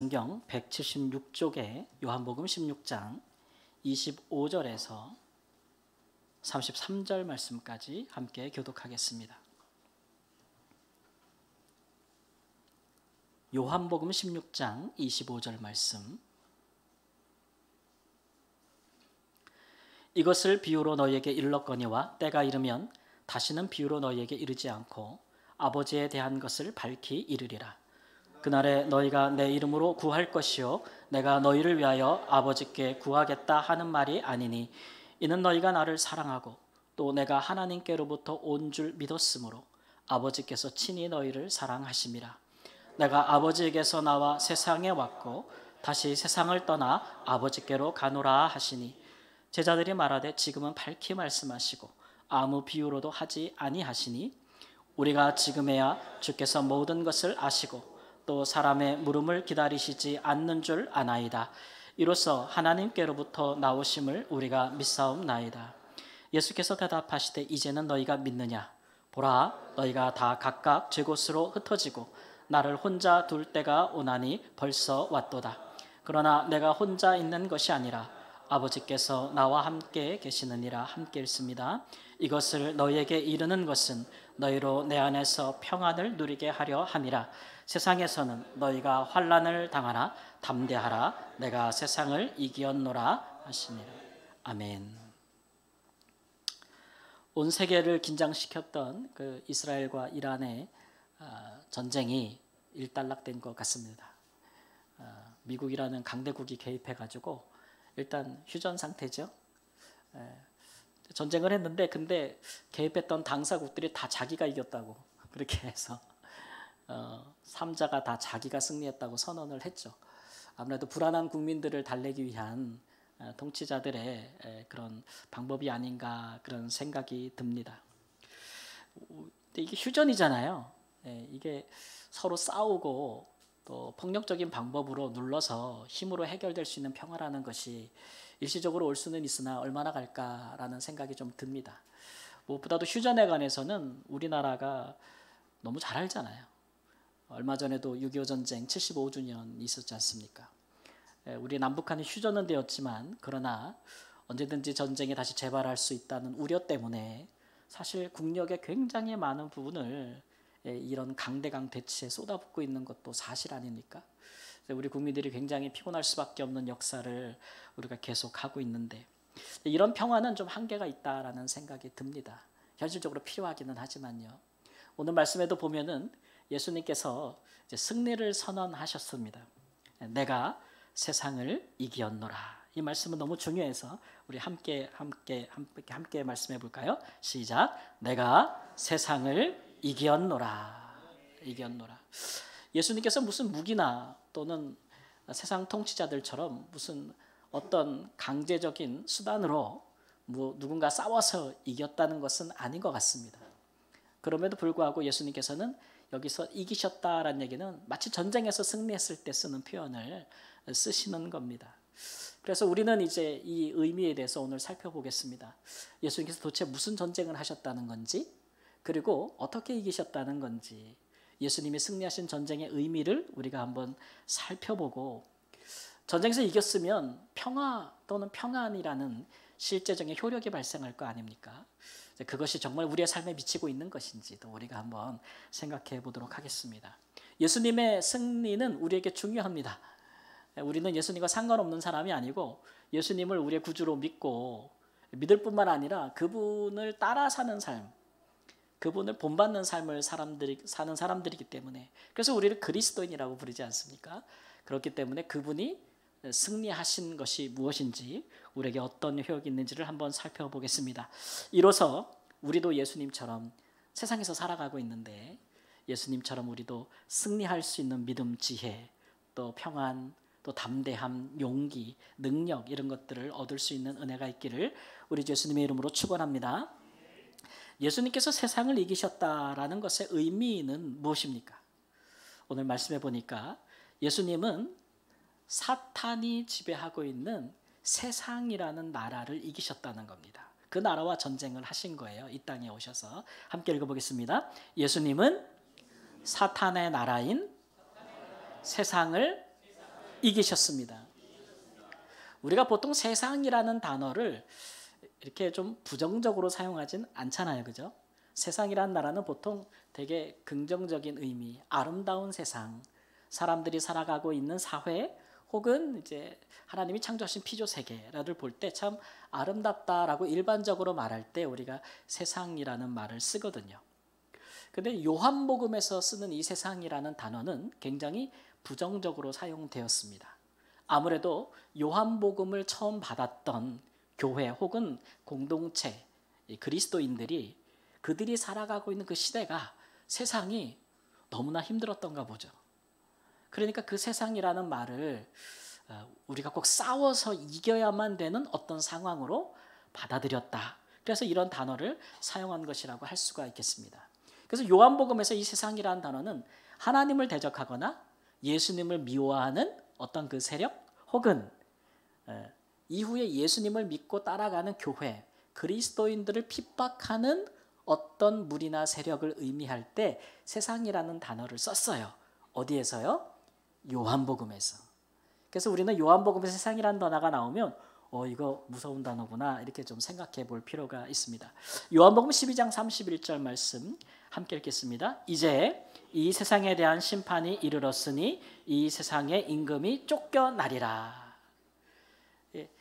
성경 176쪽에 요한복음 16장 25절에서 33절 말씀까지 함께 교독하겠습니다. 요한복음 16장 25절 말씀. 이것을 비유로 너희에게 일렀거니와 때가 이르면 다시는 비유로 너희에게 이르지 않고 아버지에 대한 것을 밝히 이르리라. 그날에 너희가 내 이름으로 구할 것이요 내가 너희를 위하여 아버지께 구하겠다 하는 말이 아니니 이는 너희가 나를 사랑하고 또 내가 하나님께로부터 온 줄 믿었으므로 아버지께서 친히 너희를 사랑하심이라. 내가 아버지에게서 나와 세상에 왔고 다시 세상을 떠나 아버지께로 가노라 하시니 제자들이 말하되 지금은 밝히 말씀하시고 아무 비유로도 하지 아니하시니 우리가 지금에야 주께서 모든 것을 아시고 또 사람의 물음을 기다리시지 않는 줄 아나이다. 이로써 하나님께로부터 나오심을 우리가 믿사옵나이다. 예수께서 대답하시되 이제는 너희가 믿느냐? 보라, 너희가 다 각각 제 곳으로 흩어지고 나를 혼자 둘 때가 오나니 벌써 왔도다. 그러나 내가 혼자 있는 것이 아니라 아버지께서 나와 함께 계시느니라. 함께 읽습니다. 이것을 너희에게 이르는 것은 너희로 내 안에서 평안을 누리게 하려 함이라. 세상에서는 너희가 환난을 당하나 담대하라. 내가 세상을 이기었노라 하시니라. 아멘. 온 세계를 긴장시켰던 그 이스라엘과 이란의 전쟁이 일단락된 것 같습니다. 미국이라는 강대국이 개입해가지고 일단 휴전 상태죠. 전쟁을 했는데 근데 개입했던 당사국들이 다 자기가 이겼다고 그렇게 해서 3자가 다 자기가 승리했다고 선언을 했죠. 아무래도 불안한 국민들을 달래기 위한 통치자들의 그런 방법이 아닌가 그런 생각이 듭니다. 근데 이게 휴전이잖아요. 이게 서로 싸우고 또 폭력적인 방법으로 눌러서 힘으로 해결될 수 있는 평화라는 것이 일시적으로 올 수는 있으나 얼마나 갈까라는 생각이 좀 듭니다. 무엇보다도 휴전에 관해서는 우리나라가 너무 잘 알잖아요. 얼마 전에도 6.25 전쟁 75주년 있었지 않습니까? 우리 남북한이 휴전은 되었지만 그러나 언제든지 전쟁이 다시 재발할 수 있다는 우려 때문에 사실 국력의 굉장히 많은 부분을 이런 강대강 대치에 쏟아붓고 있는 것도 사실 아닙니까? 우리 국민들이 굉장히 피곤할 수밖에 없는 역사를 우리가 계속하고 있는데 이런 평화는 좀 한계가 있다라는 생각이 듭니다. 현실적으로 필요하기는 하지만요. 오늘 말씀에도 보면은 예수님께서 이제 승리를 선언하셨습니다. 내가 세상을 이기었노라. 이 말씀은 너무 중요해서 우리 함께 말씀해 볼까요? 시작. 내가 세상을 이기었노라. 이기었노라. 예수님께서 무슨 무기나 또는 세상 통치자들처럼 무슨 어떤 강제적인 수단으로 누군가 싸워서 이겼다는 것은 아닌 것 같습니다. 그럼에도 불구하고 예수님께서는 여기서 이기셨다라는 얘기는 마치 전쟁에서 승리했을 때 쓰는 표현을 쓰시는 겁니다. 그래서 우리는 이제 이 의미에 대해서 오늘 살펴보겠습니다. 예수님께서 도대체 무슨 전쟁을 하셨다는 건지 그리고 어떻게 이기셨다는 건지 예수님이 승리하신 전쟁의 의미를 우리가 한번 살펴보고 전쟁에서 이겼으면 평화 또는 평안이라는 실제적인 효력이 발생할 거 아닙니까? 그것이 정말 우리의 삶에 미치고 있는 것인지도 우리가 한번 생각해 보도록 하겠습니다. 예수님의 승리는 우리에게 중요합니다. 우리는 예수님과 상관없는 사람이 아니고 예수님을 우리의 구주로 믿고 믿을 뿐만 아니라 그분을 따라 사는 삶, 그분을 본받는 삶을 사는 사람들이기 때문에 그래서 우리를 그리스도인이라고 부르지 않습니까? 그렇기 때문에 그분이 승리하신 것이 무엇인지 우리에게 어떤 효력이 있는지를 한번 살펴보겠습니다. 이로써 우리도 예수님처럼 세상에서 살아가고 있는데 예수님처럼 우리도 승리할 수 있는 믿음, 지혜, 또 평안, 또 담대함, 용기, 능력 이런 것들을 얻을 수 있는 은혜가 있기를 우리 예수님의 이름으로 축원합니다. 예수님께서 세상을 이기셨다라는 것의 의미는 무엇입니까? 오늘 말씀해 보니까 예수님은 사탄이 지배하고 있는 세상이라는 나라를 이기셨다는 겁니다. 그 나라와 전쟁을 하신 거예요. 이 땅에 오셔서 함께 읽어보겠습니다. 예수님은 사탄의 나라인 세상을 이기셨습니다. 우리가 보통 세상이라는 단어를 이렇게 좀 부정적으로 사용하진 않잖아요. 그죠? 세상이라는 나라는 보통 되게 긍정적인 의미, 아름다운 세상, 사람들이 살아가고 있는 사회, 혹은 이제 하나님이 창조하신 피조 세계를 볼 때 참 아름답다라고 일반적으로 말할 때 우리가 세상이라는 말을 쓰거든요. 근데 요한복음에서 쓰는 이 세상이라는 단어는 굉장히 부정적으로 사용되었습니다. 아무래도 요한복음을 처음 받았던 교회 혹은 공동체, 그리스도인들이 그들이 살아가고 있는 그 시대가 세상이 너무나 힘들었던가 보죠. 그러니까 그 세상이라는 말을 우리가 꼭 싸워서 이겨야만 되는 어떤 상황으로 받아들였다. 그래서 이런 단어를 사용한 것이라고 할 수가 있겠습니다. 그래서 요한복음에서 이 세상이라는 단어는 하나님을 대적하거나 예수님을 미워하는 어떤 그 세력 혹은 이후에 예수님을 믿고 따라가는 교회, 그리스도인들을 핍박하는 어떤 무리나 세력을 의미할 때 세상이라는 단어를 썼어요. 어디에서요? 요한복음에서. 그래서 우리는 요한복음에서 세상이라는 단어가 나오면 이거 무서운 단어구나 이렇게 좀 생각해 볼 필요가 있습니다. 요한복음 12장 31절 말씀 함께 읽겠습니다. 이제 이 세상에 대한 심판이 이르렀으니 이 세상의 임금이 쫓겨나리라.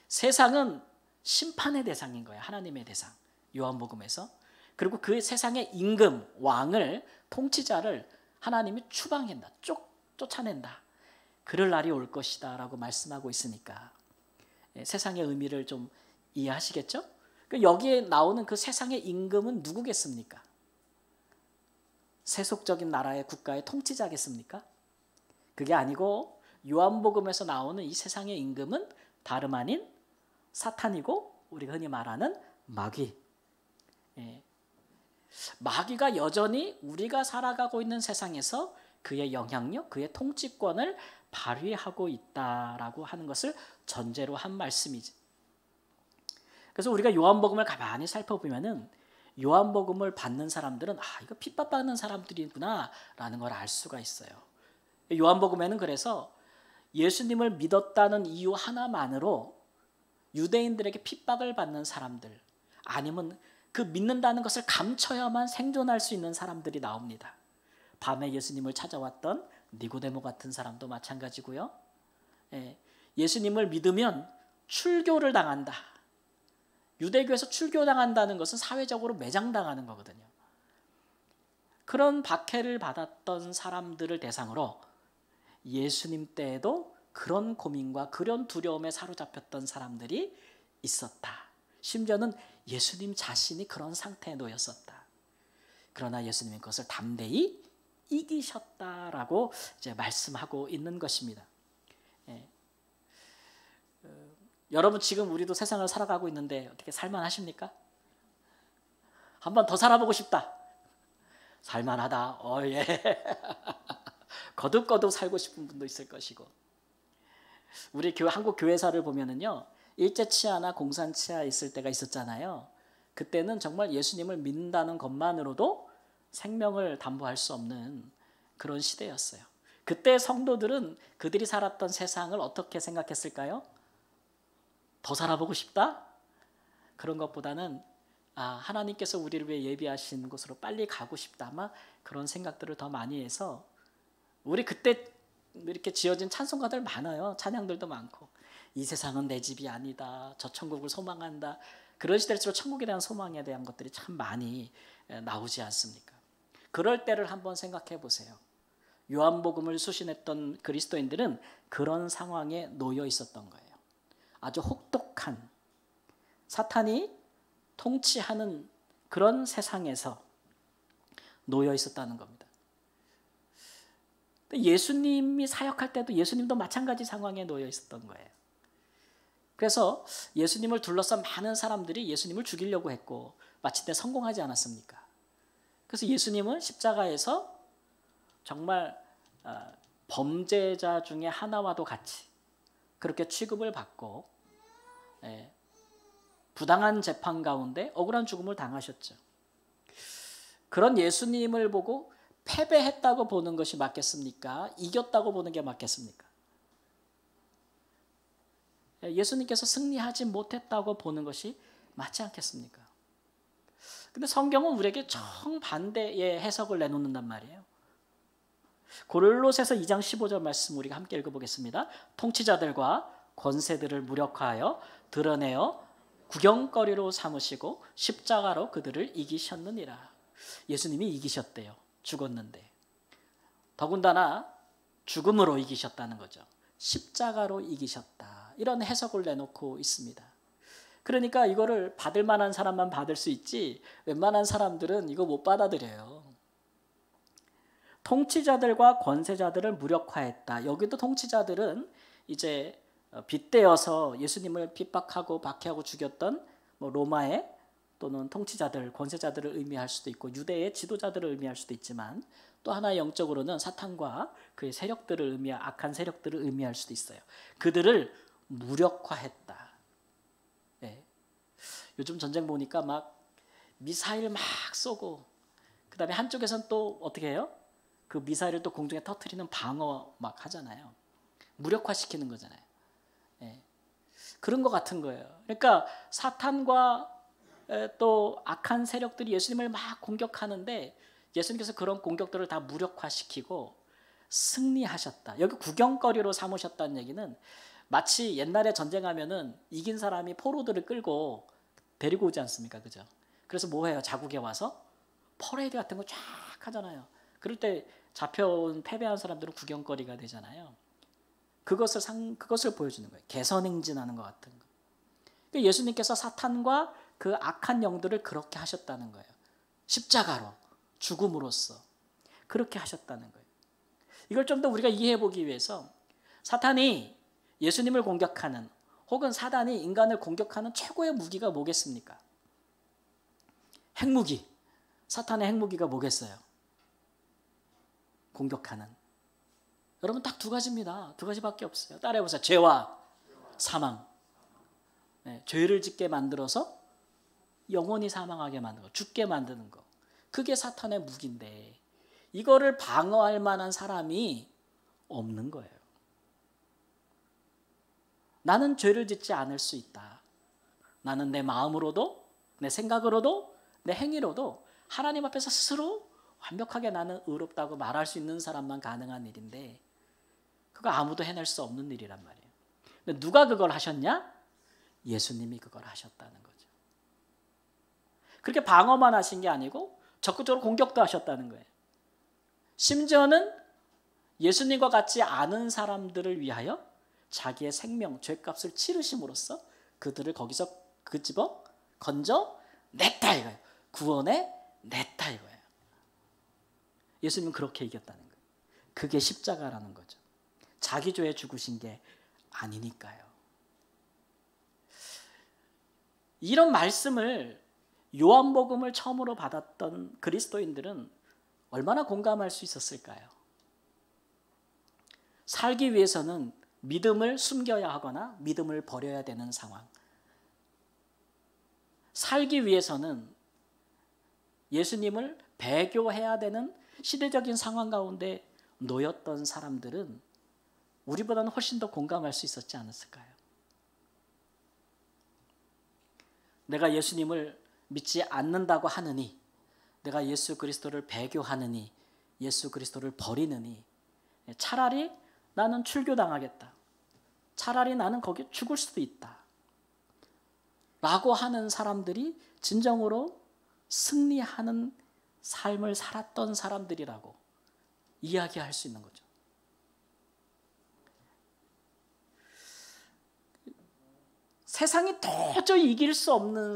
세상은 심판의 대상인 거예요. 하나님의 대상. 요한복음에서. 그리고 그 세상의 임금, 왕을, 통치자를 하나님이 추방한다. 쫓아낸다. 그럴 날이 올 것이다 라고 말씀하고 있으니까 세상의 의미를 좀 이해하시겠죠? 여기에 나오는 그 세상의 임금은 누구겠습니까? 세속적인 나라의 국가의 통치자겠습니까? 그게 아니고 요한복음에서 나오는 이 세상의 임금은 다름 아닌 사탄이고 우리가 흔히 말하는 마귀. 마귀가 여전히 우리가 살아가고 있는 세상에서 그의 영향력, 그의 통치권을 발휘하고 있다라고 하는 것을 전제로 한 말씀이지. 그래서 우리가 요한복음을 가만히 살펴보면은 요한복음을 받는 사람들은 이거 핍박받는 사람들이구나라는 걸 알 수가 있어요. 요한복음에는 그래서 예수님을 믿었다는 이유 하나만으로 유대인들에게 핍박을 받는 사람들, 아니면 그 믿는다는 것을 감춰야만 생존할 수 있는 사람들이 나옵니다. 밤에 예수님을 찾아왔던 니고데모 같은 사람도 마찬가지고요. 예수님을 믿으면 출교를 당한다. 유대교에서 출교당한다는 것은 사회적으로 매장당하는 거거든요. 그런 박해를 받았던 사람들을 대상으로 예수님 때에도 그런 고민과 그런 두려움에 사로잡혔던 사람들이 있었다. 심지어는 예수님 자신이 그런 상태에 놓였었다. 그러나 예수님은 그것을 담대히 이기셨다라고 이제 말씀하고 있는 것입니다. 여러분 지금 우리도 세상을 살아가고 있는데 어떻게 살만하십니까? 한 번 더 살아보고 싶다. 살만하다. 예. 거듭거듭 살고 싶은 분도 있을 것이고. 우리 한국 교회사를 보면은요, 일제치하나 공산치하 있을 때가 있었잖아요. 그때는 정말 예수님을 믿는다는 것만으로도 생명을 담보할 수 없는 그런 시대였어요. 그때 성도들은 그들이 살았던 세상을 어떻게 생각했을까요? 더 살아보고 싶다? 그런 것보다는 하나님께서 우리를 위해 예비하신 곳으로 빨리 가고 싶다. 아마 그런 생각들을 더 많이 해서 우리 그때 이렇게 지어진 찬송가들 많아요. 찬양들도 많고 이 세상은 내 집이 아니다. 저 천국을 소망한다. 그런 시대일수록 천국에 대한 소망에 대한 것들이 참 많이 나오지 않습니까? 그럴 때를 한번 생각해 보세요. 요한복음을 수신했던 그리스도인들은 그런 상황에 놓여 있었던 거예요. 아주 혹독한 사탄이 통치하는 그런 세상에서 놓여 있었다는 겁니다. 예수님이 사역할 때도 예수님도 마찬가지 상황에 놓여 있었던 거예요. 그래서 예수님을 둘러싼 많은 사람들이 예수님을 죽이려고 했고 마침내 성공하지 않았습니까? 그래서 예수님은 십자가에서 정말 범죄자 중에 하나와도 같이 그렇게 취급을 받고 부당한 재판 가운데 억울한 죽음을 당하셨죠. 그런 예수님을 보고 패배했다고 보는 것이 맞겠습니까? 이겼다고 보는 게 맞겠습니까? 예수님께서 승리하지 못했다고 보는 것이 맞지 않겠습니까? 근데 성경은 우리에게 정반대의 해석을 내놓는단 말이에요. 고린도전서 2장 15절 말씀 우리가 함께 읽어보겠습니다. 통치자들과 권세들을 무력화하여 드러내어 구경거리로 삼으시고 십자가로 그들을 이기셨느니라. 예수님이 이기셨대요. 죽었는데. 더군다나 죽음으로 이기셨다는 거죠. 십자가로 이기셨다. 이런 해석을 내놓고 있습니다. 그러니까 이거를 받을 만한 사람만 받을 수 있지 웬만한 사람들은 이거 못 받아들여요. 통치자들과 권세자들을 무력화했다. 여기도 통치자들은 이제 빗대어서 예수님을 핍박하고 박해하고 죽였던 로마의 또는 통치자들, 권세자들을 의미할 수도 있고 유대의 지도자들을 의미할 수도 있지만 또 하나 영적으로는 사탄과 그의 세력들을 악한 세력들을 의미할 수도 있어요. 그들을 무력화했다. 네. 요즘 전쟁 보니까 막 미사일 막 쏘고 그 다음에 한쪽에서는 또 어떻게 해요? 그 미사일을 또 공중에 터뜨리는 방어 막 하잖아요. 무력화시키는 거잖아요. 네. 그런 것 같은 거예요. 그러니까 사탄과 또 악한 세력들이 예수님을 막 공격하는데 예수님께서 그런 공격들을 다 무력화시키고 승리하셨다. 여기 구경거리로 삼으셨다는 얘기는 마치 옛날에 전쟁하면은 이긴 사람이 포로들을 끌고 데리고 오지 않습니까? 그죠? 그래서 뭐 해요? 자국에 와서 퍼레이드 같은 거 쫙 하잖아요. 그럴 때 잡혀온 패배한 사람들은 구경거리가 되잖아요. 그것을 보여주는 거예요. 개선행진하는 것 같은 거. 그러니까 예수님께서 사탄과 그 악한 영들을 그렇게 하셨다는 거예요. 십자가로, 죽음으로써 그렇게 하셨다는 거예요. 이걸 좀 더 우리가 이해해 보기 위해서 사탄이 예수님을 공격하는 혹은 사단이 인간을 공격하는 최고의 무기가 뭐겠습니까? 핵무기. 사탄의 핵무기가 뭐겠어요? 공격하는. 여러분 딱 두 가지입니다. 두 가지밖에 없어요. 따라해보세요. 죄와 사망. 네, 죄를 짓게 만들어서 영원히 사망하게 만들고 죽게 만드는 거. 그게 사탄의 무기인데 이거를 방어할 만한 사람이 없는 거예요. 나는 죄를 짓지 않을 수 있다. 나는 내 마음으로도 내 생각으로도 내 행위로도 하나님 앞에서 스스로 완벽하게 나는 의롭다고 말할 수 있는 사람만 가능한 일인데 그거 아무도 해낼 수 없는 일이란 말이에요. 근데 누가 그걸 하셨냐? 예수님이 그걸 하셨다는 거죠. 그렇게 방어만 하신 게 아니고 적극적으로 공격도 하셨다는 거예요. 심지어는 예수님과 같지 않은 사람들을 위하여 자기의 생명, 죄값을 치르심으로써 그들을 거기서 끄집어 건져 냈다 이거예요. 구원해 냈다 이거예요. 예수님은 그렇게 이겼다는 거예요. 그게 십자가라는 거죠. 자기 죄에 죽으신 게 아니니까요. 이런 말씀을 요한복음을 처음으로 받았던 그리스도인들은 얼마나 공감할 수 있었을까요? 살기 위해서는 믿음을 숨겨야 하거나 믿음을 버려야 되는 상황. 살기 위해서는 예수님을 배교해야 되는 시대적인 상황 가운데 놓였던 사람들은 우리보다는 훨씬 더 공감할 수 있었지 않았을까요? 내가 예수님을 믿지 않는다고 하느니, 내가 예수 그리스도를 배교하느니, 예수 그리스도를 버리느니 차라리 나는 출교당하겠다. 차라리 나는 거기에 죽을 수도 있다. 라고 하는 사람들이 진정으로 승리하는 삶을 살았던 사람들이라고 이야기할 수 있는 거죠. 세상이 도저히 이길 수 없는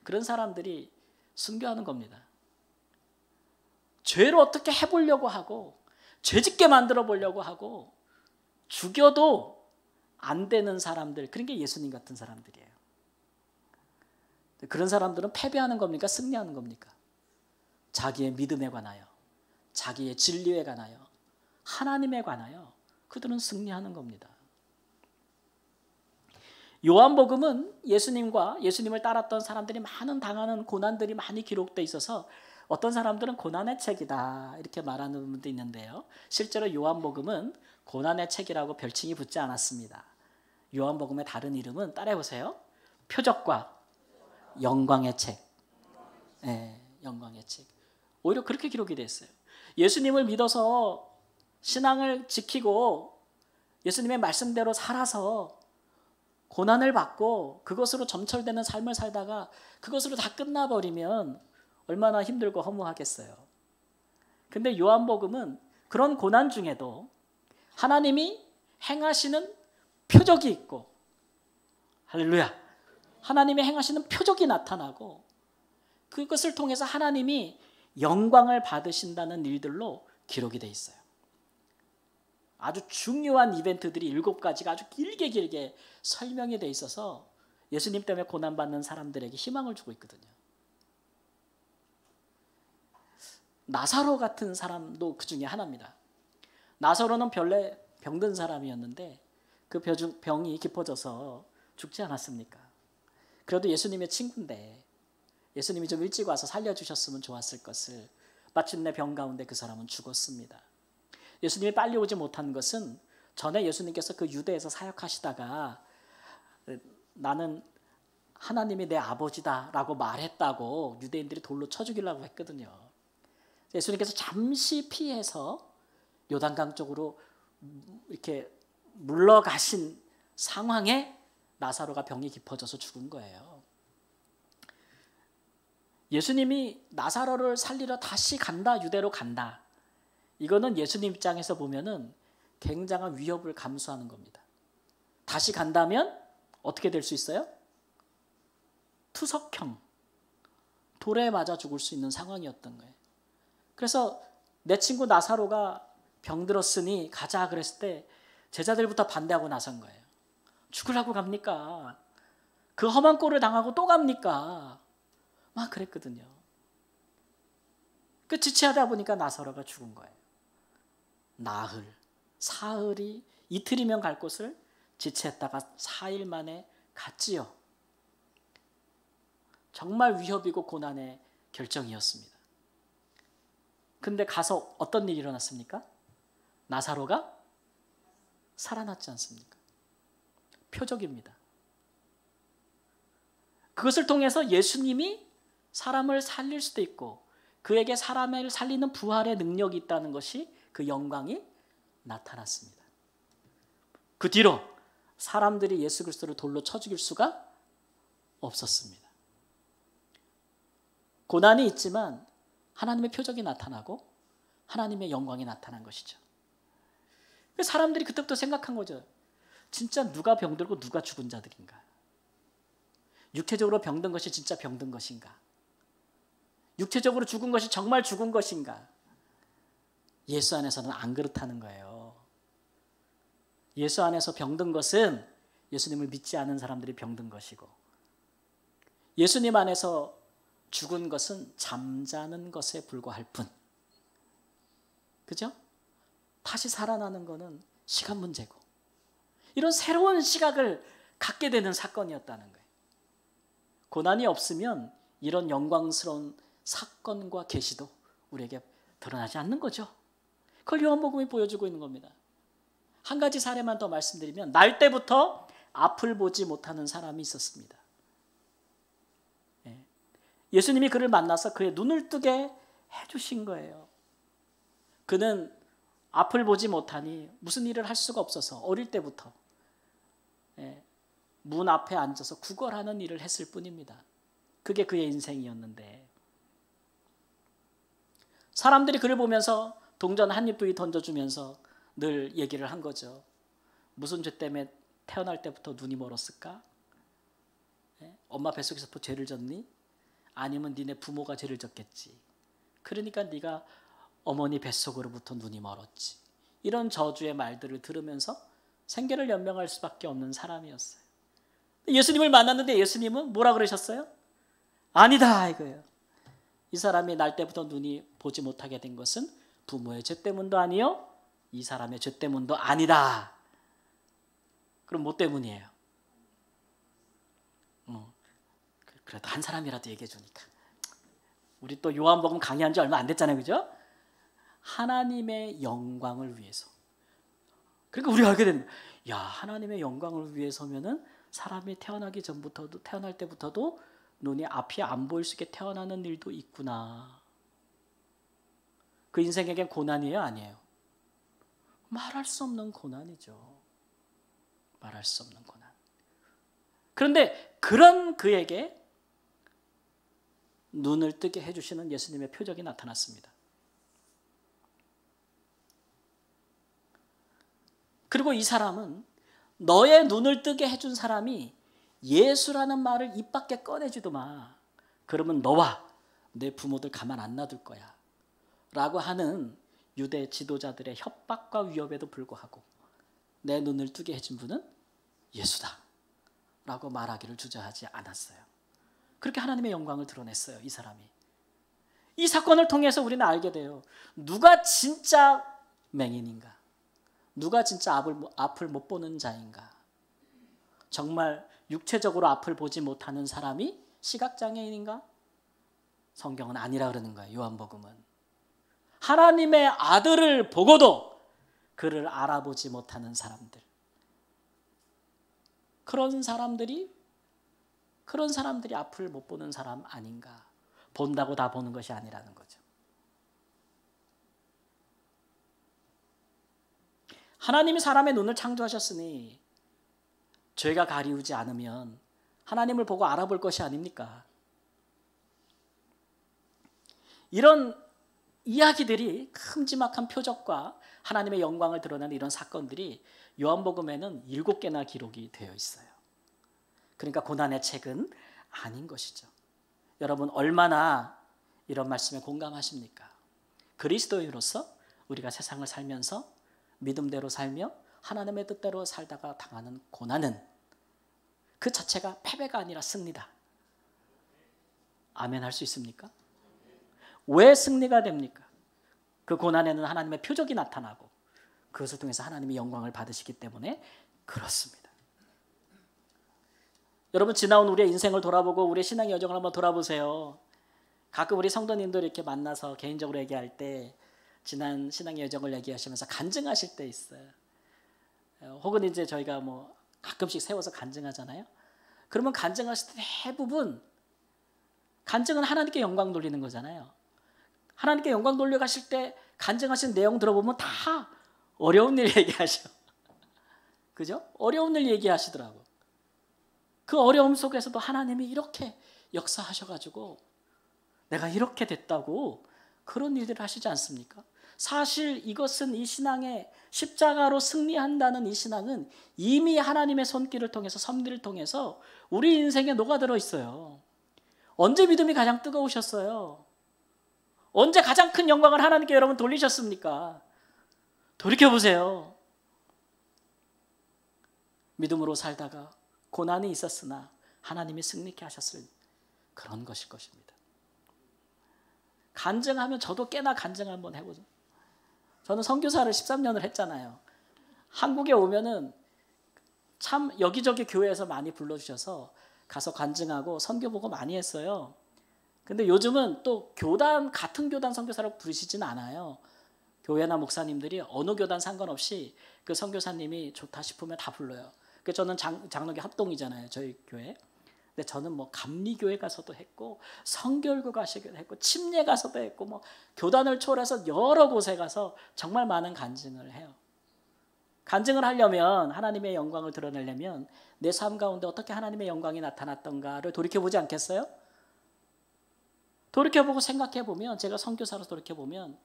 그런 사람들이 순교하는 겁니다. 죄를 어떻게 해보려고 하고 죄짓게 만들어 보려고 하고 죽여도 안 되는 사람들, 그런 게 예수님 같은 사람들이에요. 그런 사람들은 패배하는 겁니까? 승리하는 겁니까? 자기의 믿음에 관하여, 자기의 진리에 관하여, 하나님에 관하여 그들은 승리하는 겁니다. 요한복음은 예수님과 예수님을 따랐던 사람들이 많은 당하는 고난들이 많이 기록되어 있어서 어떤 사람들은 고난의 책이다 이렇게 말하는 분도 있는데요. 실제로 요한복음은 고난의 책이라고 별칭이 붙지 않았습니다. 요한복음의 다른 이름은 따라해보세요. 표적과 영광의 책. 네, 영광의 책. 오히려 그렇게 기록이 됐어요. 예수님을 믿어서 신앙을 지키고 예수님의 말씀대로 살아서 고난을 받고 그것으로 점철되는 삶을 살다가 그것으로 다 끝나버리면 얼마나 힘들고 허무하겠어요. 근데 요한복음은 그런 고난 중에도 하나님이 행하시는 표적이 있고, 할렐루야, 하나님이 행하시는 표적이 나타나고 그것을 통해서 하나님이 영광을 받으신다는 일들로 기록이 돼 있어요. 아주 중요한 이벤트들이 7가지가 아주 길게 설명이 돼 있어서 예수님 때문에 고난받는 사람들에게 희망을 주고 있거든요. 나사로 같은 사람도 그 중에 하나입니다. 나사로는 별내 병든 사람이었는데 그 병이 깊어져서 죽지 않았습니까? 그래도 예수님의 친구인데 예수님이 좀 일찍 와서 살려주셨으면 좋았을 것을 마침내 병 가운데 그 사람은 죽었습니다. 예수님이 빨리 오지 못한 것은 전에 예수님께서 그 유대에서 사역하시다가 나는 하나님이 내 아버지다라고 말했다고 유대인들이 돌로 쳐 죽이려고 했거든요. 예수님께서 잠시 피해서 요단강 쪽으로 이렇게 물러가신 상황에 나사로가 병이 깊어져서 죽은 거예요. 예수님이 나사로를 살리러 다시 간다, 유대로 간다. 이거는 예수님 입장에서 보면은 굉장한 위협을 감수하는 겁니다. 다시 간다면 어떻게 될 수 있어요? 투석형, 돌에 맞아 죽을 수 있는 상황이었던 거예요. 그래서 내 친구 나사로가 병들었으니 가자 그랬을 때 제자들부터 반대하고 나선 거예요. 죽으라고 갑니까? 그 험한 꼴을 당하고 또 갑니까? 막 그랬거든요. 그 지체하다 보니까 나사로가 죽은 거예요. 나흘, 사흘이 이틀이면 갈 곳을 지체했다가 4일 만에 갔지요. 정말 위협이고 고난의 결정이었습니다. 근데 가서 어떤 일이 일어났습니까? 나사로가 살아났지 않습니까? 표적입니다. 그것을 통해서 예수님이 사람을 살릴 수도 있고 그에게 사람을 살리는 부활의 능력이 있다는 것이 그 영광이 나타났습니다. 그 뒤로 사람들이 예수 그리스도를 돌로 쳐 죽일 수가 없었습니다. 고난이 있지만 하나님의 표적이 나타나고 하나님의 영광이 나타난 것이죠. 사람들이 그때부터 생각한 거죠. 진짜 누가 병들고 누가 죽은 자들인가? 육체적으로 병든 것이 진짜 병든 것인가? 육체적으로 죽은 것이 정말 죽은 것인가? 예수 안에서는 안 그렇다는 거예요. 예수 안에서 병든 것은 예수님을 믿지 않은 사람들이 병든 것이고 예수님 안에서 죽은 것은 잠자는 것에 불과할 뿐. 그죠? 다시 살아나는 것은 시간 문제고 이런 새로운 시각을 갖게 되는 사건이었다는 거예요. 고난이 없으면 이런 영광스러운 사건과 계시도 우리에게 드러나지 않는 거죠. 그걸 요한복음이 보여주고 있는 겁니다. 한 가지 사례만 더 말씀드리면 날 때부터 앞을 보지 못하는 사람이 있었습니다. 예수님이 그를 만나서 그의 눈을 뜨게 해주신 거예요. 그는 앞을 보지 못하니 무슨 일을 할 수가 없어서 어릴 때부터 문 앞에 앉아서 구걸하는 일을 했을 뿐입니다. 그게 그의 인생이었는데 사람들이 그를 보면서 동전 한 입도 던져주면서 늘 얘기를 한 거죠. 무슨 죄 때문에 태어날 때부터 눈이 멀었을까? 엄마 뱃속에서 또 죄를 졌니? 아니면 니네 부모가 죄를 졌겠지. 그러니까 네가 어머니 뱃속으로부터 눈이 멀었지. 이런 저주의 말들을 들으면서 생계를 연명할 수밖에 없는 사람이었어요. 예수님을 만났는데 예수님은 뭐라 그러셨어요? 아니다 이거예요. 이 사람이 날 때부터 눈이 보지 못하게 된 것은 부모의 죄 때문도 아니요 이 사람의 죄 때문도 아니다. 그럼 뭐 때문이에요? 그래도 한 사람이라도 얘기해 주니까. 우리 또 요한복음 강의한 지 얼마 안 됐잖아요. 그죠? 하나님의 영광을 위해서. 그러니까 우리가 알게 됩니다. 야, 하나님의 영광을 위해서면은 사람이 태어나기 전부터도, 태어날 때부터도 눈이 앞이 안 보일 수 있게 태어나는 일도 있구나. 그 인생에겐 고난이에요, 아니에요? 말할 수 없는 고난이죠. 말할 수 없는 고난. 그런데 그런 그에게 눈을 뜨게 해주시는 예수님의 표적이 나타났습니다. 그리고 이 사람은 너의 눈을 뜨게 해준 사람이 예수라는 말을 입 밖에 꺼내지도 마. 그러면 너와 내 부모들 가만 안 놔둘 거야. 라고 하는 유대 지도자들의 협박과 위협에도 불구하고 내 눈을 뜨게 해준 분은 예수다. 라고 말하기를 주저하지 않았어요. 그렇게 하나님의 영광을 드러냈어요, 이 사람이. 이 사건을 통해서 우리는 알게 돼요. 누가 진짜 맹인인가? 누가 진짜 앞을 못 보는 자인가? 정말 육체적으로 앞을 보지 못하는 사람이 시각장애인인가? 성경은 아니라 그러는 거예요, 요한복음은. 하나님의 아들을 보고도 그를 알아보지 못하는 사람들. 그런 사람들이 앞을 못 보는 사람 아닌가? 본다고 다 보는 것이 아니라는 거죠. 하나님이 사람의 눈을 창조하셨으니 죄가 가리우지 않으면 하나님을 보고 알아볼 것이 아닙니까? 이런 이야기들이 큼지막한 표적과 하나님의 영광을 드러내는 이런 사건들이 요한복음에는 7개나 기록이 되어 있어요. 그러니까 고난의 책은 아닌 것이죠. 여러분 얼마나 이런 말씀에 공감하십니까? 그리스도인으로서 우리가 세상을 살면서 믿음대로 살며 하나님의 뜻대로 살다가 당하는 고난은 그 자체가 패배가 아니라 승리다. 아멘 할 수 있습니까? 왜 승리가 됩니까? 그 고난에는 하나님의 표적이 나타나고 그것을 통해서 하나님의 영광을 받으시기 때문에 그렇습니다. 여러분 지나온 우리의 인생을 돌아보고 우리의 신앙의 여정을 한번 돌아보세요. 가끔 우리 성도님들 이렇게 만나서 개인적으로 얘기할 때 지난 신앙의 여정을 얘기하시면서 간증하실 때 있어요. 혹은 이제 저희가 뭐 가끔씩 세워서 간증하잖아요. 그러면 간증하실 때 대부분 간증은 하나님께 영광 돌리는 거잖아요. 하나님께 영광 돌려가실 때 간증하신 내용 들어보면 다 어려운 일 얘기하셔. 그죠? 어려운 일 얘기하시더라고. 그 어려움 속에서도 하나님이 이렇게 역사하셔가지고 내가 이렇게 됐다고 그런 일들을 하시지 않습니까? 사실 이것은 이 신앙의 십자가로 승리한다는 이 신앙은 이미 하나님의 손길을 통해서 섭리를 통해서 우리 인생에 녹아들어 있어요. 언제 믿음이 가장 뜨거우셨어요? 언제 가장 큰 영광을 하나님께 여러분 돌리셨습니까? 돌이켜보세요. 믿음으로 살다가 고난이 있었으나 하나님이 승리케 하셨을 그런 것일 것입니다. 간증하면 저도 꽤나 간증 한번 해보죠. 저는 선교사를 13년을 했잖아요. 한국에 오면은 참 여기저기 교회에서 많이 불러주셔서 가서 간증하고 선교 보고 많이 했어요. 근데 요즘은 또 교단, 같은 교단 선교사라고 부르시진 않아요. 교회나 목사님들이 어느 교단 상관없이 그 선교사님이 좋다 싶으면 다 불러요. 그래서 저는 장로교 합동이잖아요, 저희 교회. 근데 저는 뭐 감리교회 가서도 했고 성결교 가시기도 했고 침례 가서도 했고 뭐 교단을 초월해서 여러 곳에 가서 정말 많은 간증을 해요. 간증을 하려면 하나님의 영광을 드러내려면 내 삶 가운데 어떻게 하나님의 영광이 나타났던가를 돌이켜보지 않겠어요? 돌이켜보고 생각해보면 제가 선교사로서 돌이켜보면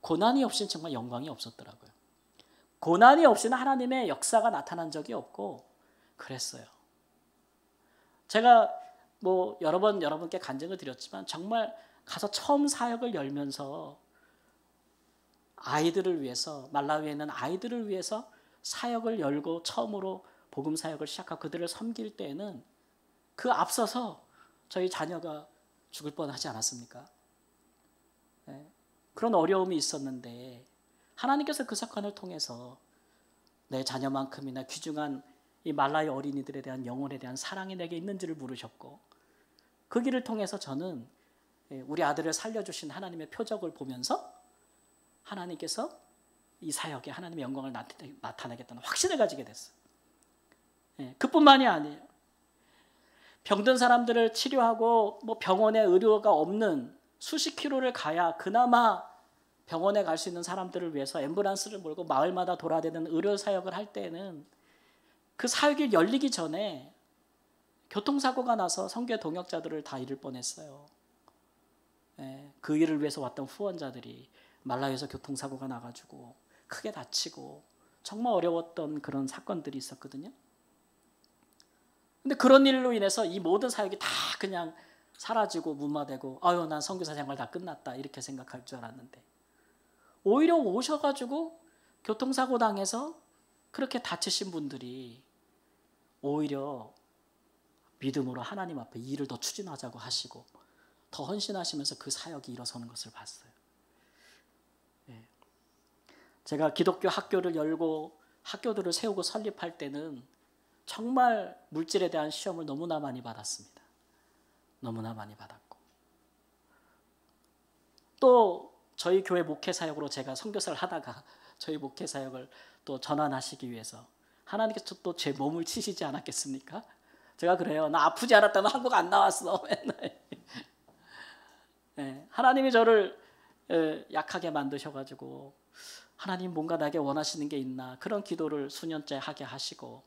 고난이 없이는 정말 영광이 없었더라고요. 고난이 없이는 하나님의 역사가 나타난 적이 없고 그랬어요. 제가 뭐 여러 번 여러분께 간증을 드렸지만 정말 가서 처음 사역을 열면서 아이들을 위해서 말라위에 있는 아이들을 위해서 사역을 열고 처음으로 복음 사역을 시작하고 그들을 섬길 때에는 그 앞서서 저희 자녀가 죽을 뻔하지 않았습니까? 네. 그런 어려움이 있었는데 하나님께서 그 사건을 통해서 내 자녀만큼이나 귀중한 이 말라위 어린이들에 대한 영혼에 대한 사랑이 내게 있는지를 물으셨고 그 길을 통해서 저는 우리 아들을 살려주신 하나님의 표적을 보면서 하나님께서 이 사역에 하나님의 영광을 나타내겠다는 확신을 가지게 됐어요. 그뿐만이 아니에요. 병든 사람들을 치료하고 뭐 병원에 의료가 없는 수십 킬로를 가야 그나마 병원에 갈 수 있는 사람들을 위해서 앰뷸런스를 몰고 마을마다 돌아다니는 의료 사역을 할 때는 그 사역이 열리기 전에 교통사고가 나서 선교 동역자들을 다 잃을 뻔했어요. 그 일을 위해서 왔던 후원자들이 말라위에서 교통사고가 나가지고 크게 다치고 정말 어려웠던 그런 사건들이 있었거든요. 근데 그런 일로 인해서 이 모든 사역이 다 그냥 사라지고 무마되고 아유 난 선교사 생활 다 끝났다 이렇게 생각할 줄 알았는데 오히려 오셔가지고 교통사고 당해서 그렇게 다치신 분들이 오히려 믿음으로 하나님 앞에 이 일을 더 추진하자고 하시고 더 헌신하시면서 그 사역이 일어서는 것을 봤어요. 제가 기독교 학교를 열고 학교들을 세우고 설립할 때는 정말 물질에 대한 시험을 너무나 많이 받았습니다. 너무나 많이 받았고 또 저희 교회 목회사역으로 제가 선교사를 하다가 저희 목회사역을 또 전환하시기 위해서 하나님께서 또 제 몸을 치시지 않았겠습니까? 제가 그래요. 나 아프지 않았다면 한국 안 나왔어. 맨날. 하나님이 저를 약하게 만드셔가지고 하나님 뭔가 나에게 원하시는 게 있나 그런 기도를 수년째 하게 하시고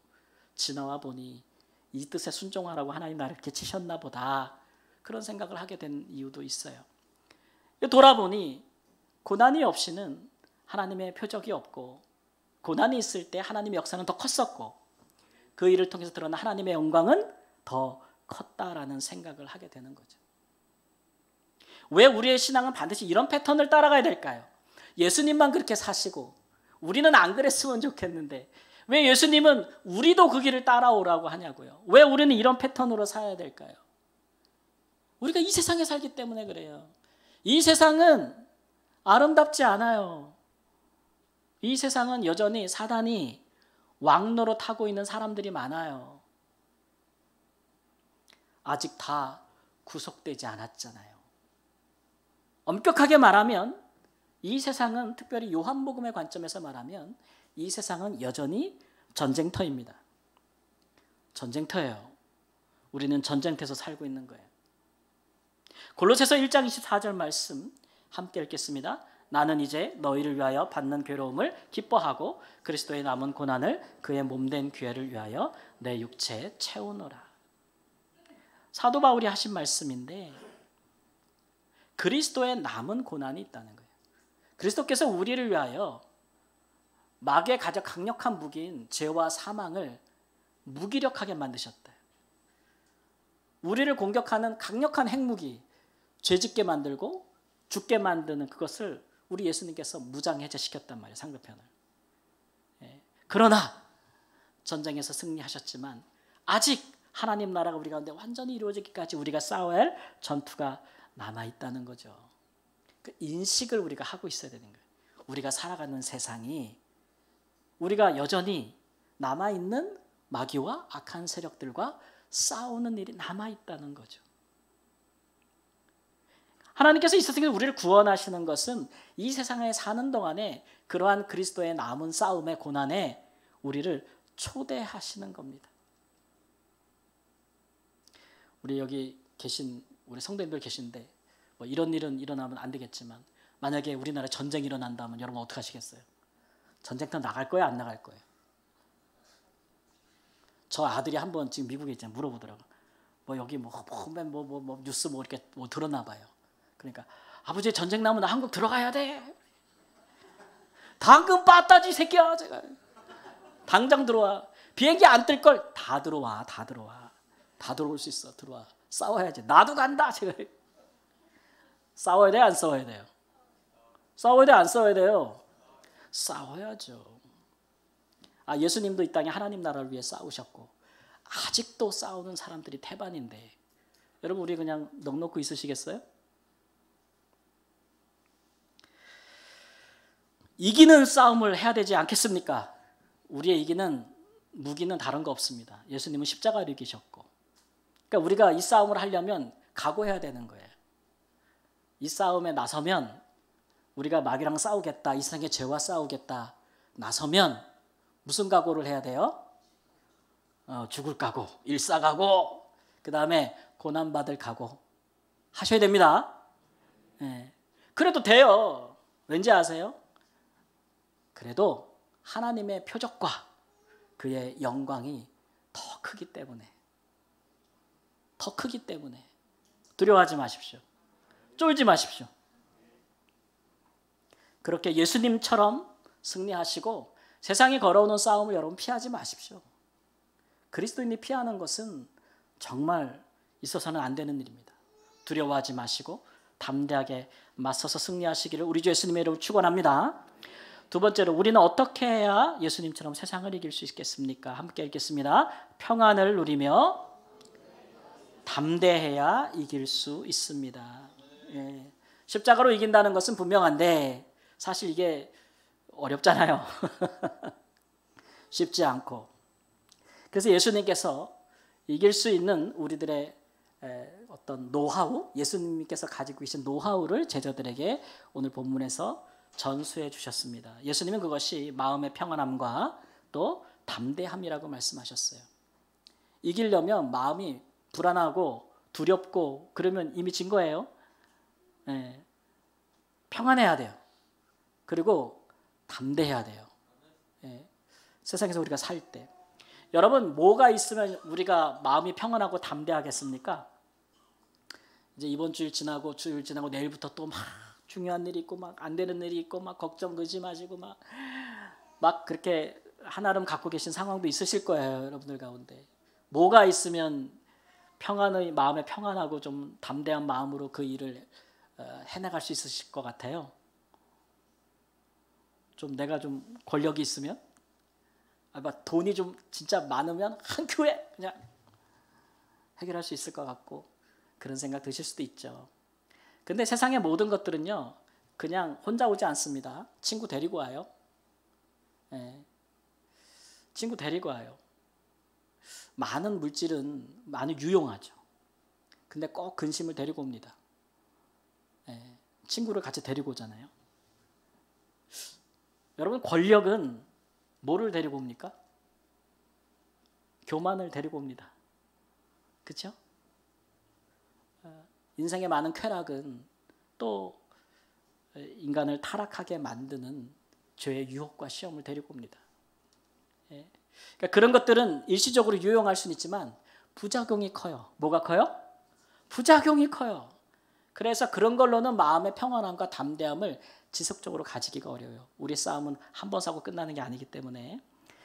지나와 보니 이 뜻에 순종하라고 하나님 나를 이렇게 치셨나 보다 그런 생각을 하게 된 이유도 있어요. 돌아보니 고난이 없이는 하나님의 표적이 없고 고난이 있을 때 하나님의 역사는 더 컸었고 그 일을 통해서 드러난 하나님의 영광은 더 컸다라는 생각을 하게 되는 거죠. 왜 우리의 신앙은 반드시 이런 패턴을 따라가야 될까요? 예수님만 그렇게 사시고 우리는 안 그랬으면 좋겠는데 왜 예수님은 우리도 그 길을 따라오라고 하냐고요? 왜 우리는 이런 패턴으로 살아야 될까요? 우리가 이 세상에 살기 때문에 그래요. 이 세상은 아름답지 않아요. 이 세상은 여전히 사단이 왕노릇 하고 있는 사람들이 많아요. 아직 다 구속되지 않았잖아요. 엄격하게 말하면 이 세상은 특별히 요한복음의 관점에서 말하면 이 세상은 여전히 전쟁터입니다. 전쟁터예요. 우리는 전쟁터에서 살고 있는 거예요. 골로새서 1장 24절 말씀 함께 읽겠습니다. 나는 이제 너희를 위하여 받는 괴로움을 기뻐하고 그리스도의 남은 고난을 그의 몸된 교회를 위하여 내 육체에 채우노라. 사도 바울이 하신 말씀인데 그리스도의 남은 고난이 있다는 거예요. 그리스도께서 우리를 위하여 마귀의 가장 강력한 무기인 죄와 사망을 무기력하게 만드셨다. 우리를 공격하는 강력한 핵무기, 죄짓게 만들고 죽게 만드는 그것을 우리 예수님께서 무장해제시켰단 말이에요. 상대편을. 그러나 전쟁에서 승리하셨지만 아직 하나님 나라가 우리 가운데 완전히 이루어지기까지 우리가 싸워야 할 전투가 남아있다는 거죠. 그 인식을 우리가 하고 있어야 되는 거예요. 우리가 살아가는 세상이 우리가 여전히 남아있는 마귀와 악한 세력들과 싸우는 일이 남아있다는 거죠. 하나님께서 이 세상에 우리를 구원하시는 것은 이 세상에 사는 동안에 그러한 그리스도의 남은 싸움의 고난에 우리를 초대하시는 겁니다. 우리 여기 계신 우리 성도님들 계신데 뭐 이런 일은 일어나면 안 되겠지만 만약에 우리나라에 전쟁이 일어난다면 여러분 어떻게 하시겠어요? 전쟁터 나갈 거예요? 안 나갈 거예요? 저 아들이 한번 지금 미국에 있잖아요. 물어보더라고요. 뭐 여기 뭐 뉴스 뭐 이렇게 뭐 들었나 봐요. 그러니까 아버지 전쟁 나면 나 한국 들어가야 돼. 당근 빠따지 새끼야. 제가 당장 들어와. 비행기 안 뜰 걸 다 들어와. 다 들어와. 다 들어올 수 있어. 들어와. 싸워야지. 나도 간다. 제가 싸워야 돼요? 안 싸워야 돼요? 싸워야 돼요? 안 싸워야 돼요? 싸워야죠. 예수님도 이 땅에 하나님 나라를 위해 싸우셨고 아직도 싸우는 사람들이 태반인데 여러분 우리 그냥 넋놓고 있으시겠어요? 이기는 싸움을 해야 되지 않겠습니까? 우리의 이기는 무기는 다른 거 없습니다. 예수님은 십자가를 이기셨고 그러니까 우리가 이 싸움을 하려면 각오해야 되는 거예요. 이 싸움에 나서면 우리가 마귀랑 싸우겠다, 이 세상의 죄와 싸우겠다 나서면 무슨 각오를 해야 돼요? 죽을 각오, 일사각오, 그 다음에 고난받을 각오 하셔야 됩니다. 예. 그래도 돼요. 왠지 아세요? 그래도 하나님의 표적과 그의 영광이 더 크기 때문에, 더 크기 때문에 두려워하지 마십시오. 쫄지 마십시오. 그렇게 예수님처럼 승리하시고 세상이 걸어오는 싸움을 여러분 피하지 마십시오. 그리스도인이 피하는 것은 정말 있어서는 안 되는 일입니다. 두려워하지 마시고 담대하게 맞서서 승리하시기를 우리 주 예수님의 이름으로 축원합니다. 두 번째로, 우리는 어떻게 해야 예수님처럼 세상을 이길 수 있겠습니까? 함께 읽겠습니다. 평안을 누리며 담대해야 이길 수 있습니다. 예. 십자가로 이긴다는 것은 분명한데 사실 이게 어렵잖아요. 쉽지 않고. 그래서 예수님께서 이길 수 있는 우리들의 어떤 노하우, 예수님께서 가지고 계신 노하우를 제자들에게 오늘 본문에서 전수해 주셨습니다. 예수님은 그것이 마음의 평안함과 또 담대함이라고 말씀하셨어요. 이기려면 마음이 불안하고 두렵고 그러면 이미 진 거예요. 예. 평안해야 돼요. 그리고 담대해야 돼요. 예. 세상에서 우리가 살 때. 여러분, 뭐가 있으면 우리가 마음이 평안하고 담대하겠습니까? 이제 이번 주일 지나고 주일 지나고 내일부터 또 막 중요한 일이 있고 막 안 되는 일이 있고 막 걱정 의심하시고 막 그렇게 한아름 갖고 계신 상황도 있으실 거예요. 여러분들 가운데. 뭐가 있으면 평안의 마음에 평안하고 좀 담대한 마음으로 그 일을 해나갈 수 있으실 것 같아요. 좀 내가 좀 권력이 있으면, 막 돈이 좀 진짜 많으면 한 큐에 그냥 해결할 수 있을 것 같고 그런 생각 드실 수도 있죠. 근데 세상의 모든 것들은요, 그냥 혼자 오지 않습니다. 친구 데리고 와요. 예. 친구 데리고 와요. 많은 물질은 많이 유용하죠. 근데 꼭 근심을 데리고 옵니다. 예. 친구를 같이 데리고 오잖아요. 여러분, 권력은 뭐를 데리고 옵니까? 교만을 데리고 옵니다. 그렇죠? 인생의 많은 쾌락은 또 인간을 타락하게 만드는 죄의 유혹과 시험을 데리고 옵니다. 예. 그러니까 그런 것들은 일시적으로 유용할 수는 있지만 부작용이 커요. 뭐가 커요? 부작용이 커요. 그래서 그런 걸로는 마음의 평안함과 담대함을 지속적으로 가지기가 어려워요. 우리 싸움은 한 번 싸고 끝나는 게 아니기 때문에.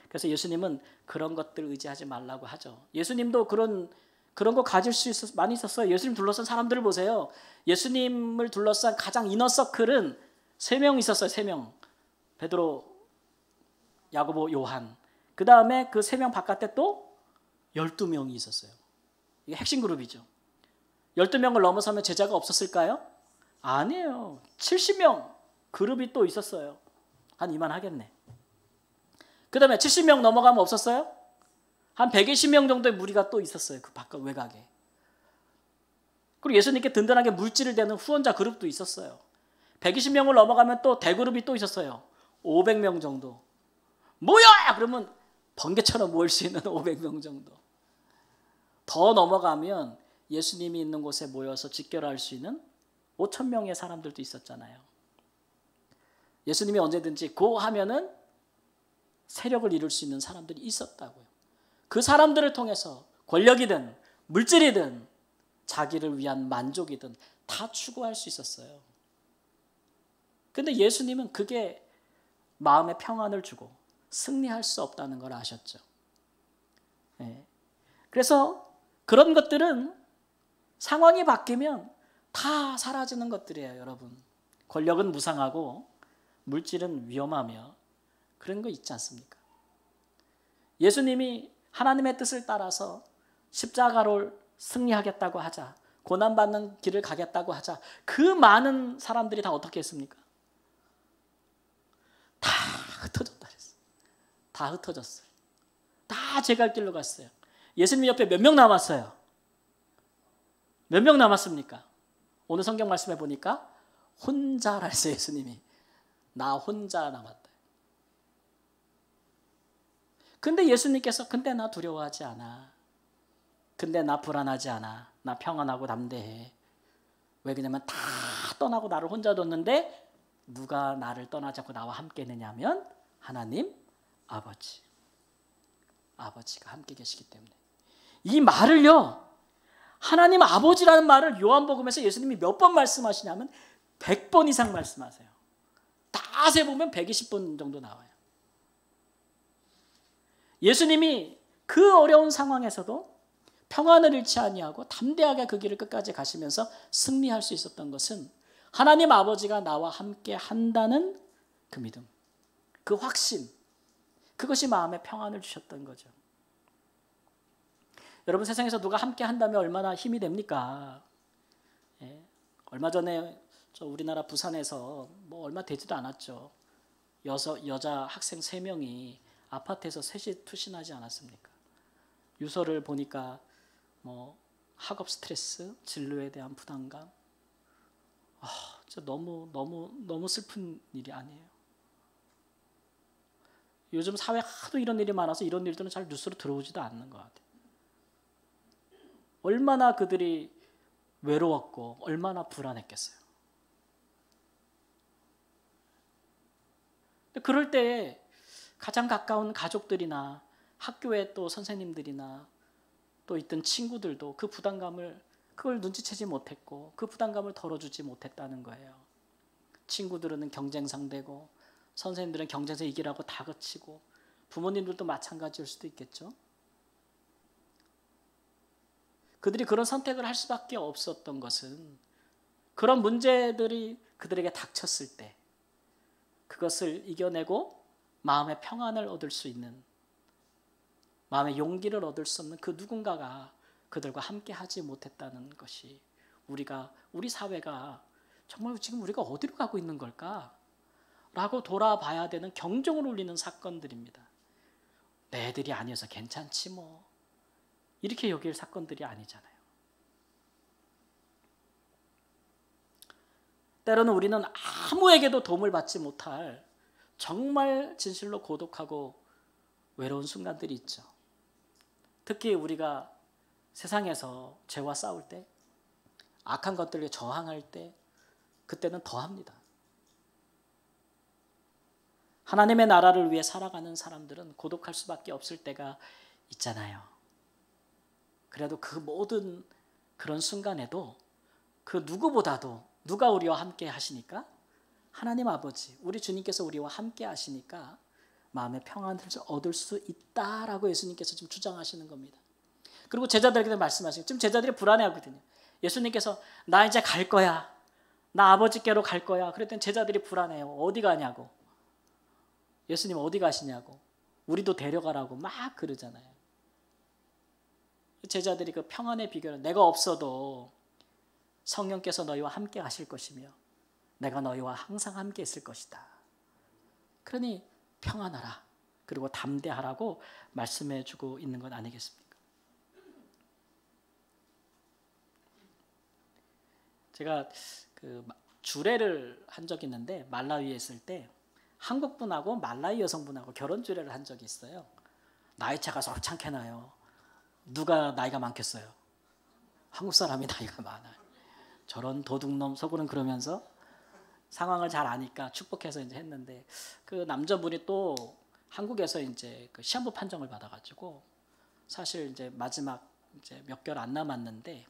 그래서 예수님은 그런 것들 의지하지 말라고 하죠. 예수님도 그런 거 가질 수 많이 있었어요. 예수님 둘러싼 사람들을 보세요. 예수님을 둘러싼 가장 이너서클은 3명 있었어요. 3명. 베드로, 야고보, 요한. 그 다음에 그 3명 바깥에 또 12명이 있었어요. 이게 핵심 그룹이죠. 12명을 넘어서면 제자가 없었을까요? 아니에요. 70명 그룹이 또 있었어요. 한 이만하겠네. 그 다음에 70명 넘어가면 없었어요? 한 120명 정도의 무리가 또 있었어요. 그 바깥 외곽에. 그리고 예수님께 든든하게 물질을 대는 후원자 그룹도 있었어요. 120명을 넘어가면 또 대그룹이 또 있었어요. 500명 정도. 뭐야! 그러면 번개처럼 모일 수 있는 500명 정도. 더 넘어가면 예수님이 있는 곳에 모여서 직결할 수 있는 5,000명의 사람들도 있었잖아요. 예수님이 언제든지 고 하면은 세력을 이룰 수 있는 사람들이 있었다고요. 그 사람들을 통해서 권력이든 물질이든 자기를 위한 만족이든 다 추구할 수 있었어요. 근데 예수님은 그게 마음의 평안을 주고 승리할 수 없다는 걸 아셨죠. 네. 그래서 그런 것들은 상황이 바뀌면 다 사라지는 것들이에요, 여러분. 권력은 무상하고 물질은 위험하며 그런 거 있지 않습니까? 예수님이 하나님의 뜻을 따라서 십자가를 승리하겠다고 하자, 고난받는 길을 가겠다고 하자, 그 많은 사람들이 다 어떻게 했습니까? 다 흩어졌다 그랬어요. 다 흩어졌어요. 다 제 갈 길로 갔어요. 예수님 옆에 몇 명 남았어요? 몇 명 남았습니까? 오늘 성경 말씀해 보니까 혼자라 했어요. 예수님이. 나 혼자 남았다. 근데 예수님께서 근데 나 두려워하지 않아. 근데 나 불안하지 않아. 나 평안하고 담대해. 왜 그러냐면 다 떠나고 나를 혼자 뒀는데 누가 나를 떠나지 않고 나와 함께 있느냐면 하나님 아버지. 아버지가 함께 계시기 때문에. 이 말을요. 하나님 아버지라는 말을 요한복음에서 예수님이 몇 번 말씀하시냐면 100번 이상 말씀하세요. 다 세보면 120번 정도 나와요. 예수님이 그 어려운 상황에서도 평안을 잃지 아니하고 담대하게 그 길을 끝까지 가시면서 승리할 수 있었던 것은 하나님 아버지가 나와 함께 한다는 그 믿음, 그 확신, 그것이 마음에 평안을 주셨던 거죠. 여러분 세상에서 누가 함께 한다면 얼마나 힘이 됩니까? 예. 얼마 전에 저 우리나라 부산에서 뭐 얼마 되지도 않았죠. 여자 학생 3명이 아파트에서 셋이 투신하지 않았습니까? 유서를 보니까 뭐 학업 스트레스, 진로에 대한 부담감, 진짜 너무 슬픈 일이 아니에요. 요즘 사회 하도 이런 일이 많아서 이런 일들은 잘 뉴스로 들어오지도 않는 것 같아요. 얼마나 그들이 외로웠고 얼마나 불안했겠어요. 그럴 때에 가장 가까운 가족들이나 학교에 또 선생님들이나 또 있던 친구들도 그 부담감을 그걸 눈치채지 못했고 그 부담감을 덜어주지 못했다는 거예요. 친구들은 경쟁 상대고 선생님들은 경쟁에서 이기라고 다그치고 부모님들도 마찬가지일 수도 있겠죠. 그들이 그런 선택을 할 수밖에 없었던 것은 그런 문제들이 그들에게 닥쳤을 때 그것을 이겨내고 마음의 평안을 얻을 수 있는, 마음의 용기를 얻을 수 없는 그 누군가가 그들과 함께 하지 못했다는 것이 우리 사회가 정말 지금 우리가 어디로 가고 있는 걸까? 라고 돌아봐야 되는 경종을 울리는 사건들입니다. 내 애들이 아니어서 괜찮지 뭐. 이렇게 여길 사건들이 아니잖아요. 때로는 우리는 아무에게도 도움을 받지 못할 정말 진실로 고독하고 외로운 순간들이 있죠. 특히 우리가 세상에서 죄와 싸울 때, 악한 것들에 저항할 때, 그때는 더합니다. 하나님의 나라를 위해 살아가는 사람들은 고독할 수밖에 없을 때가 있잖아요. 그래도 그 모든 그런 순간에도 그 누구보다도 누가 우리와 함께 하시니까? 하나님 아버지, 우리 주님께서 우리와 함께 하시니까 마음의 평안을 얻을 수 있다라고 예수님께서 지금 주장하시는 겁니다. 그리고 제자들에게 말씀하시고 지금 제자들이 불안해하거든요. 예수님께서 나 이제 갈 거야. 나 아버지께로 갈 거야. 그랬더니 제자들이 불안해요. 어디 가냐고. 예수님 어디 가시냐고. 우리도 데려가라고 막 그러잖아요. 제자들이 그 평안의 비결은 내가 없어도 성령께서 너희와 함께 하실 것이며 내가 너희와 항상 함께 있을 것이다. 그러니 평안하라. 그리고 담대하라고 말씀해 주고 있는 것 아니겠습니까? 제가 그 주례를 한 적이 있는데 말라위에 있을 때 한국분하고 말라위 여성분하고 결혼 주례를 한 적이 있어요. 나이 차가 솔창케 나요. 누가 나이가 많겠어요? 한국 사람이 나이가 많아요. 저런 도둑놈 속으로는 그러면서 상황을 잘 아니까 축복해서 이제 했는데 그 남자분이 또 한국에서 이제 그 시한부 판정을 받아가지고 사실 이제 마지막 이제 몇 개월 안 남았는데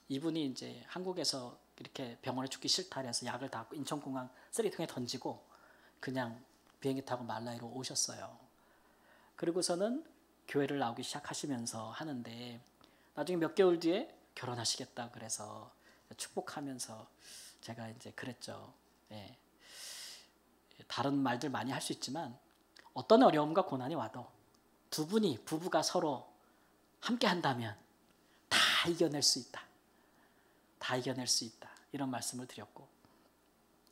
이분이 이제 한국에서 이렇게 병원에 죽기 싫다 해서 약을 다 인천공항 쓰레기통에 던지고 그냥 비행기 타고 말라위로 오셨어요. 그리고서는 교회를 나오기 시작하시면서 하는데 나중에 몇 개월 뒤에 결혼하시겠다 그래서 축복하면서 제가 이제 그랬죠. 예. 다른 말들 많이 할 수 있지만 어떤 어려움과 고난이 와도 두 분이 부부가 서로 함께 한다면 다 이겨낼 수 있다. 다 이겨낼 수 있다. 이런 말씀을 드렸고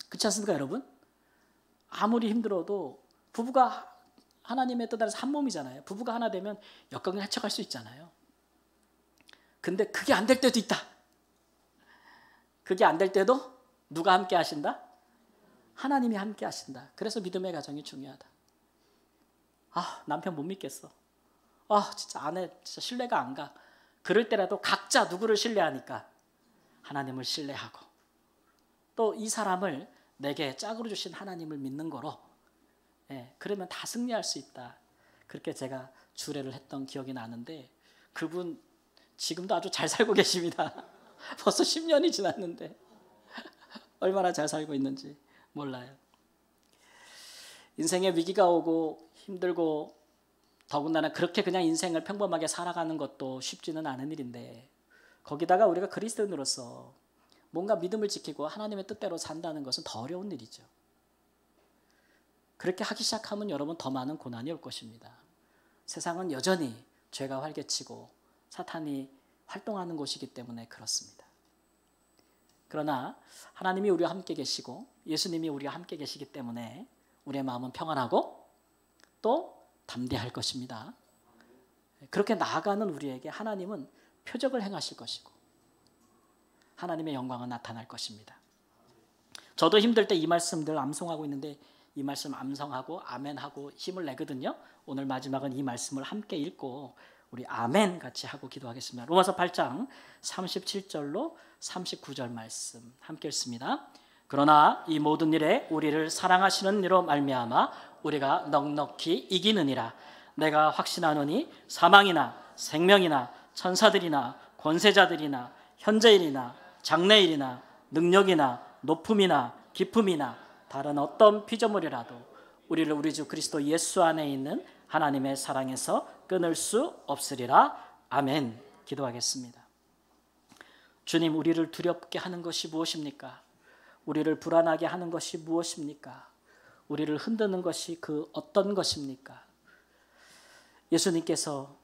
그렇지 않습니까 여러분? 아무리 힘들어도 부부가 하나님의 뜻 아래서 한 몸이잖아요. 부부가 하나 되면 역경을 헤쳐갈 수 있잖아요. 근데 그게 안 될 때도 있다. 그게 안 될 때도 누가 함께 하신다? 하나님이 함께 하신다. 그래서 믿음의 가정이 중요하다. 아, 남편 못 믿겠어. 아, 진짜 아내 진짜 신뢰가 안 가. 그럴 때라도 각자 누구를 신뢰하니까? 하나님을 신뢰하고 또 이 사람을 내게 짝으로 주신 하나님을 믿는 거로, 그러면 다 승리할 수 있다. 그렇게 제가 주례를 했던 기억이 나는데 그분 지금도 아주 잘 살고 계십니다. 벌써 10년이 지났는데 얼마나 잘 살고 있는지 몰라요. 인생에 위기가 오고 힘들고 더군다나 그렇게 그냥 인생을 평범하게 살아가는 것도 쉽지는 않은 일인데 거기다가 우리가 그리스도인으로서 뭔가 믿음을 지키고 하나님의 뜻대로 산다는 것은 더 어려운 일이죠. 그렇게 하기 시작하면 여러분 더 많은 고난이 올 것입니다. 세상은 여전히 죄가 활개치고 사탄이 활동하는 곳이기 때문에 그렇습니다. 그러나 하나님이 우리와 함께 계시고 예수님이 우리와 함께 계시기 때문에 우리의 마음은 평안하고 또 담대할 것입니다. 그렇게 나아가는 우리에게 하나님은 표적을 행하실 것이고 하나님의 영광은 나타날 것입니다. 저도 힘들 때 이 말씀들 암송하고 있는데 이 말씀 암송하고 아멘하고 힘을 내거든요. 오늘 마지막은 이 말씀을 함께 읽고 우리 아멘 같이 하고 기도하겠습니다. 로마서 8장 37절로 39절 말씀 함께 읽습니다. 그러나 이 모든 일에 우리를 사랑하시는 이로 말미암아 우리가 넉넉히 이기느니라. 내가 확신하노니 사망이나 생명이나 천사들이나 권세자들이나 현재일이나 장래일이나 능력이나 높음이나 깊음이나 다른 어떤 피조물이라도 우리를 우리 주 그리스도 예수 안에 있는 하나님의 사랑에서 끊을 수 없으리라. 아멘. 기도하겠습니다. 주님, 우리를 두렵게 하는 것이 무엇입니까? 우리를 불안하게 하는 것이 무엇입니까? 우리를 흔드는 것이 그 어떤 것입니까? 예수님께서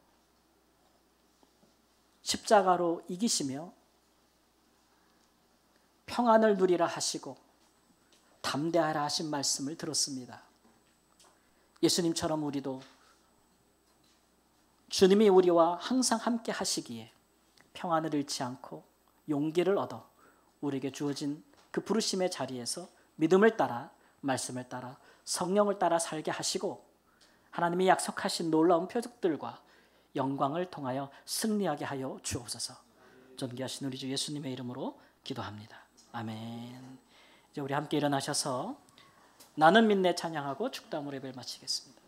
십자가로 이기시며 평안을 누리라 하시고 담대하라 하신 말씀을 들었습니다. 예수님처럼 우리도 주님이 우리와 항상 함께 하시기에 평안을 잃지 않고 용기를 얻어 우리에게 주어진 그 부르심의 자리에서 믿음을 따라 말씀을 따라 성령을 따라 살게 하시고 하나님이 약속하신 놀라운 표적들과 영광을 통하여 승리하게 하여 주옵소서. 존귀하신 우리 주 예수님의 이름으로 기도합니다. 아멘. 이제 우리 함께 일어나셔서 나는 믿네 찬양하고 축담으로 예배를 마치겠습니다.